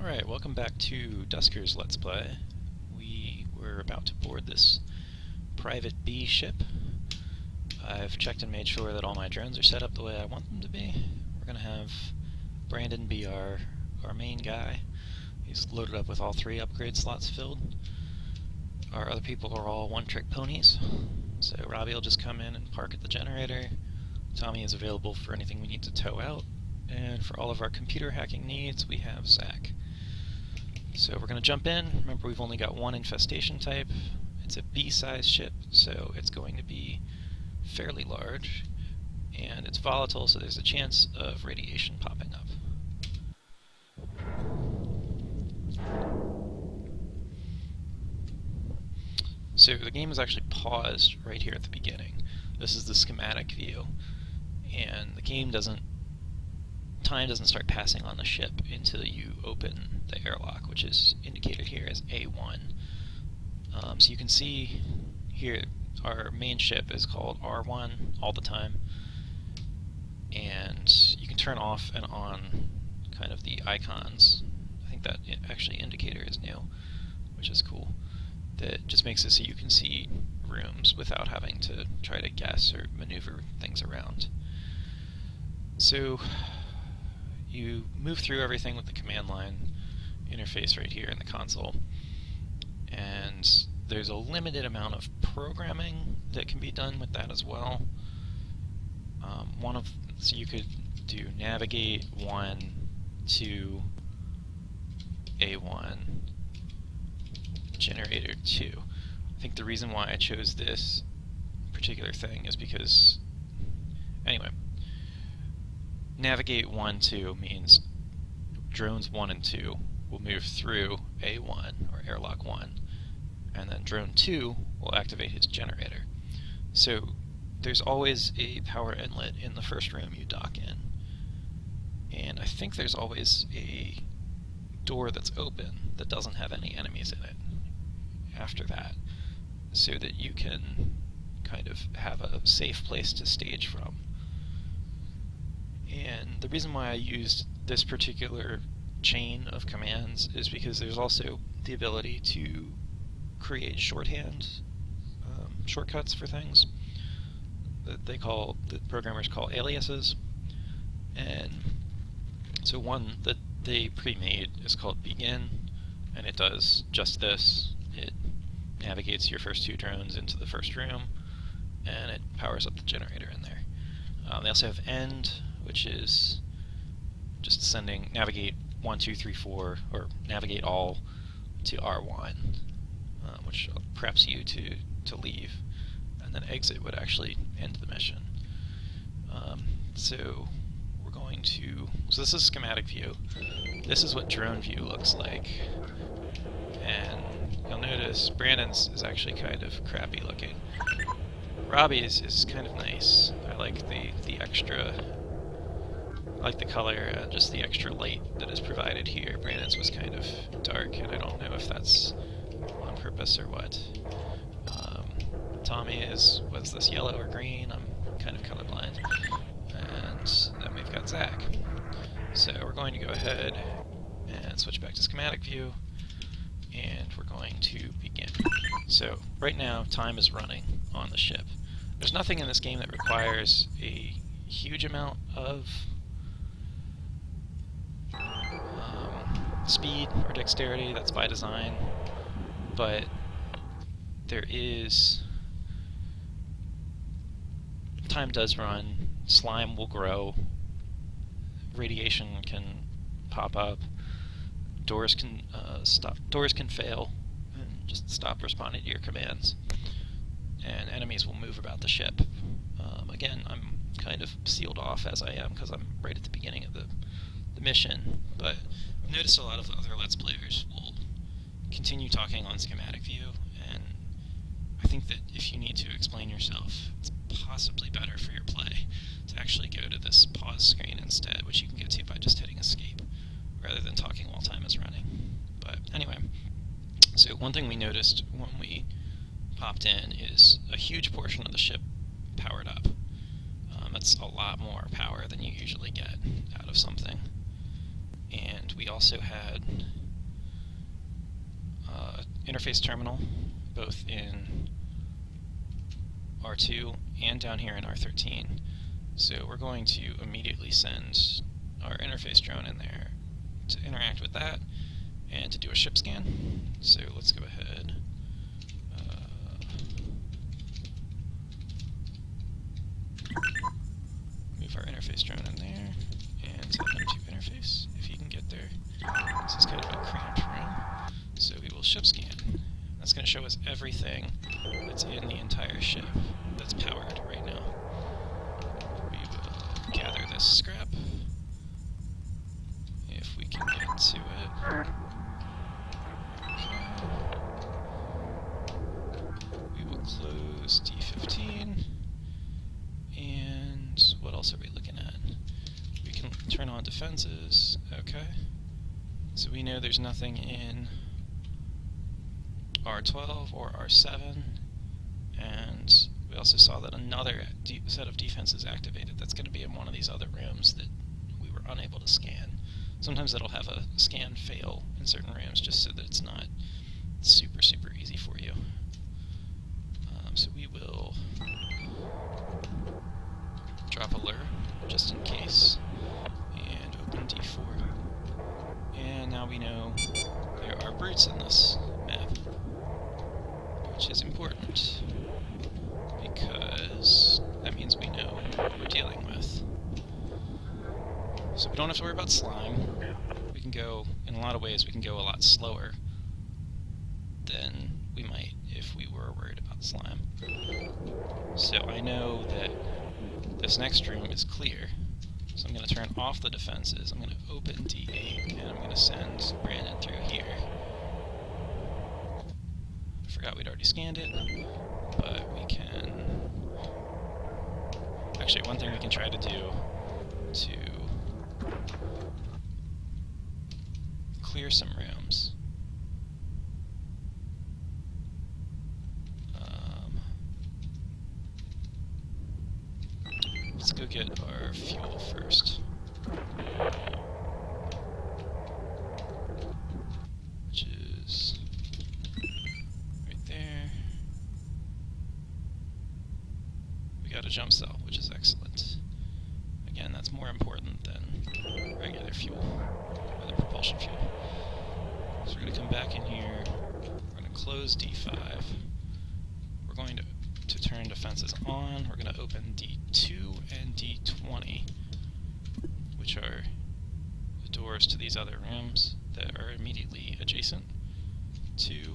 Alright, welcome back to Duskers Let's Play. We were about to board this private B ship. I've checked and made sure that all my drones are set up the way I want them to be. We're going to have Brandon be our main guy. He's loaded up with all 3 upgrade slots filled. Our other people are all one-trick ponies. So Robbie will just come in and park at the generator. Tommy is available for anything we need to tow out. And for all of our computer hacking needs, we have Zach. So we're going to jump in. Remember, we've only got one infestation type. It's a B-size ship, so it's going to be fairly large. And it's volatile, so there's a chance of radiation popping up. So the game is actually paused right here at the beginning. This is the schematic view. And the game time doesn't start passing on the ship until you open the airlock, which is indicated here as A1. So you can see here our main ship is called R1 all the time, and you can turn off and on kind of the icons. I think that actually indicator is new, which is cool. That just makes it so you can see rooms without having to try to guess or maneuver things around. So you move through everything with the command line interface right here in the console, and there's a limited amount of programming that can be done with that as well. So you could do navigate 1 to A1, generator 2. I think the reason why I chose this particular thing is because, anyway, navigate 1 2 means drones 1 and 2 will move through A1 or airlock 1, and then drone 2 will activate his generator. So there's always a power inlet in the first room you dock in, and I think there's always a door that's open that doesn't have any enemies in it after that, so that you can kind of have a safe place to stage from. And the reason why I used this particular chain of commands is because there's also the ability to create shorthand shortcuts for things that the programmers call aliases. And so one that they pre-made is called begin, and it does just this. It navigates your first 2 drones into the first room, and it powers up the generator in there. They also have end, which is just sending navigate 1 2 3 4, or navigate all to R1, which preps you to leave, and then exit would actually end the mission. So we're going to, so this is schematic view. This is what drone view looks like, and you'll notice Brandon's is actually kind of crappy looking. Robbie's is kind of nice. I like the extra, I like the color and just the extra light that is provided here. Brandon's was kind of dark, and I don't know if that's on purpose or what. Tommy was this yellow or green. I'm kind of colorblind. And then we've got Zach. So we're going to go ahead and switch back to schematic view, and we're going to begin. So right now time is running on the ship. There's nothing in this game that requires a huge amount of speed or dexterity. That's by design, but there is, time does run, slime will grow, radiation can pop up, doors can fail and just stop responding to your commands, and enemies will move about the ship. Again, I'm kind of sealed off as I am because I'm right at the beginning of the mission, but I've noticed a lot of other Let's Players will continue talking on schematic view, and I think that if you need to explain yourself, it's possibly better for your play to actually go to this pause screen instead, which you can get to by just hitting escape, rather than talking while time is running. But anyway, so one thing we noticed when we popped in is a huge portion of the ship powered up. That's a lot more power than you usually get out of something. And we also had interface terminal, both in R2 and down here in R13. So we're going to immediately send our interface drone in there to interact with that and to do a ship scan. So let's go ahead. Move our interface drone in there and tell them to interface if you can get there. This is kind of a cramped room. So we will ship scan. That's going to show us everything that's in the entire ship that's powered right now. We will gather this scrap if we can get to it. Okay. We will close D15. And what else are we looking at? We can turn on defenses. Okay. So we know there's nothing in R12 or R7, and we also saw that another set of defenses activated. That's going to be in one of these other rooms that we were unable to scan. Sometimes that'll have a scan fail in certain rooms just so that it's not super easy for you. So we will drop a lure just in case and open D4. And now we know there are brutes in this map, which is important because that means we know what we're dealing with. So we don't have to worry about slime. We can go, in a lot of ways, we can go a lot slower than we might if we were worried about slime. So I know that this next room is clear. So I'm going to turn off the defenses, I'm going to open D8, and I'm going to send Brandon through here. I forgot we'd already scanned it, but we can... Actually, one thing we can try to do to clear some rooms. Let's go get our fuel first. Which is right there. We got a jump cell, which is excellent. Again, that's more important than regular fuel, or the propulsion fuel. So we're going to come back in here, we're going to close D5, we're going to turn defenses on, we're going to open D2 and D20, which are the doors to these other rooms that are immediately adjacent to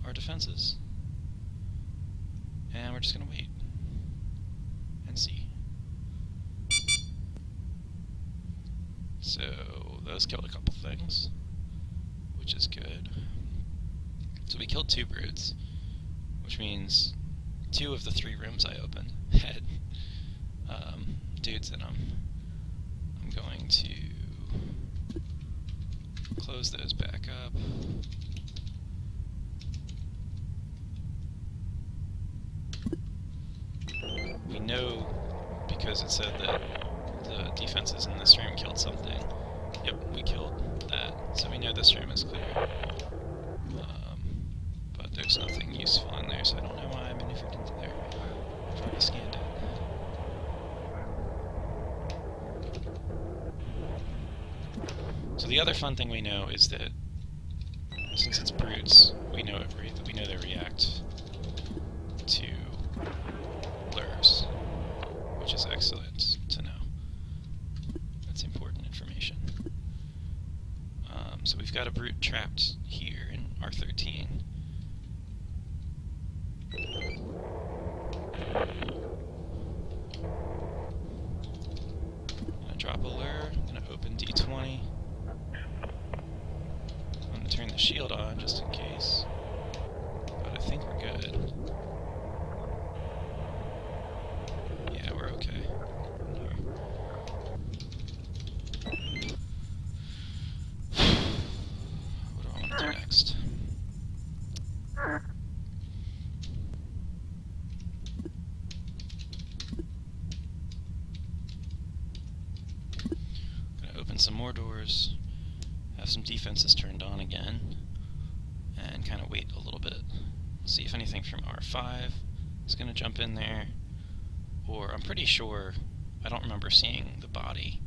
our defenses. And we're just going to wait and see. So those killed a couple things, which is good. So we killed 2 brutes, which means 2 of the 3 rooms I opened had dudes in them. I'm going to close those back up. We know, because it said that the defenses in this room killed something. Yep, we killed that, so we know this room is clear. But there's nothing useful in there, so I don't know why I maneuvered into there. I've already scanned it. So the other fun thing we know is that since it's brutes, we know they react to lures, which is excellent to know. That's important information. So we've got a brute trapped here in R13. I'm gonna drop a lure, I'm gonna open D20. I'm gonna turn the shield on just in case, but I think we're good. Yeah, we're okay. What do I want to do next? Gonna open some more doors, have some defenses turned on again. and kind of wait a little bit. See if anything from R5 is going to jump in there, or I'm pretty sure, I don't remember seeing the body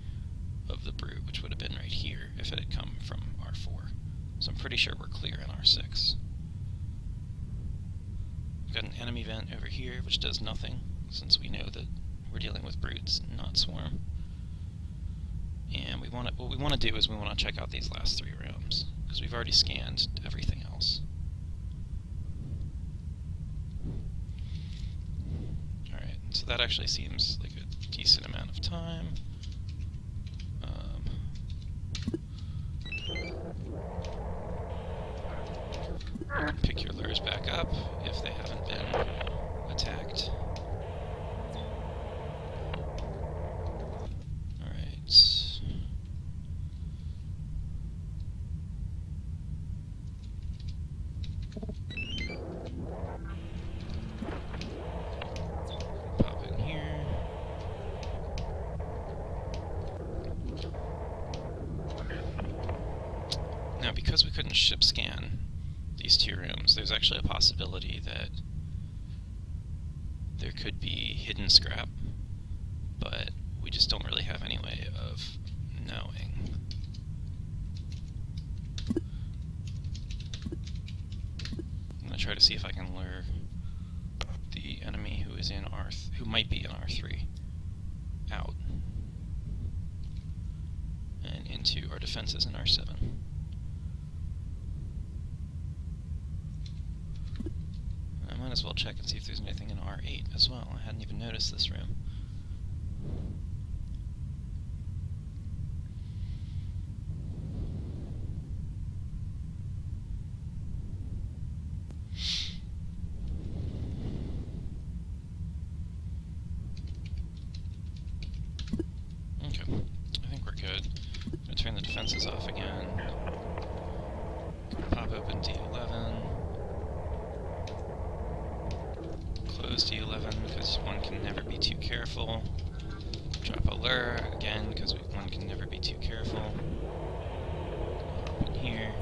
of the brute, which would have been right here if it had come from R4. So I'm pretty sure we're clear in R6. We've got an enemy vent over here, which does nothing, since we know that we're dealing with brutes, not swarm. And what we want to do is we want to check out these last 3 rooms, because we've already scanned everything else. Alright, so that actually seems like a decent amount of time. You can pick your lures back up if they haven't been attacked. Alright. Pop in here. Now, because we couldn't ship scan these 2 rooms, there's actually a possibility that there could be hidden scrap, but we just don't really have any way of knowing. I'm going to try to see if I can lure the enemy who is in who might be in R3 out and into our defenses in R7. Might as well check and see if there's anything in R8 as well. I hadn't even noticed this room. Okay, I think we're good. I'm going to turn the defenses off again. Pop open D11. Close D11 because one can never be too careful. Drop a lure again because one can never be too careful. Hop in here.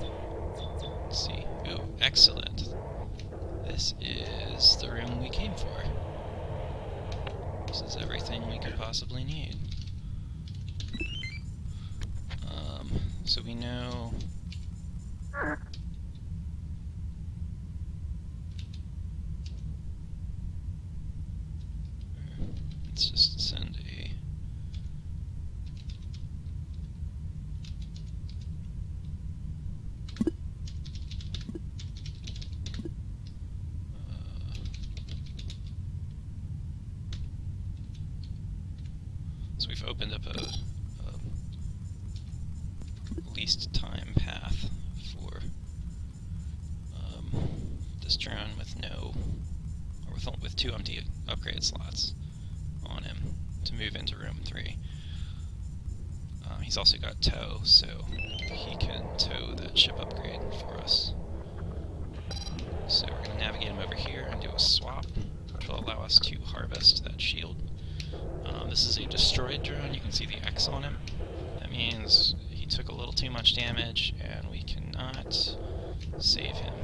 Let's see. Ooh, excellent. This is the room we came for. This is everything we could possibly need. So we know. Let's just send a so we've opened up a least time path for this drone with 2 empty upgrade slots on him to move into room 3. He's also got tow, so he can tow that ship upgrade for us. So we're going to navigate him over here and do a swap, which will allow us to harvest that shield. This is a destroyed drone. You can see the X on him. That means he took a little too much damage, and we cannot save him.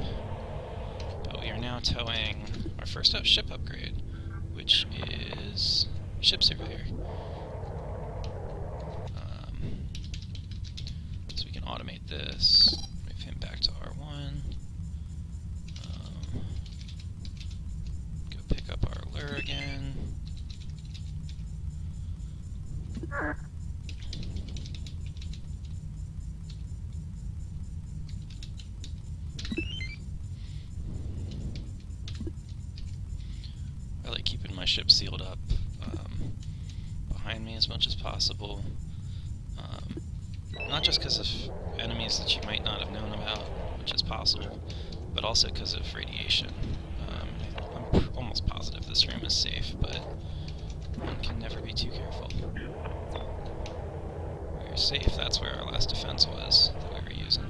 But we are now towing our first ship upgrade, which is Ship Surveyor. So we can automate this, move him back to R1, go pick up our lure again. I like keeping my ship sealed up behind me as much as possible. Not just because of enemies that you might not have known about, which is possible, but also because of radiation. I'm almost positive this room is safe, but one can never be too careful. We're safe, that's where our last defense was that we were using.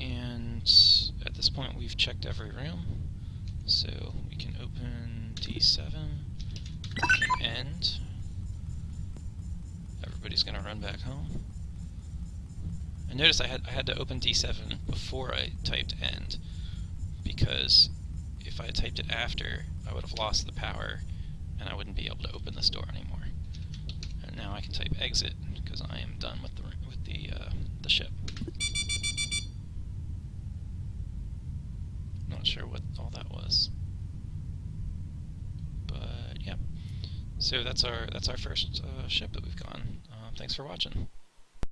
And at this point we've checked every room, so we can open D7, we can end. Everybody's going to run back home. And notice I had to open D7 before I typed end, because if I had typed it after, I would have lost the power, and I wouldn't be able to open this door anymore. And now I can type exit because I am done with the ship. Not sure what all that was, but yeah. So that's our first ship that we've gone. Thanks for watching.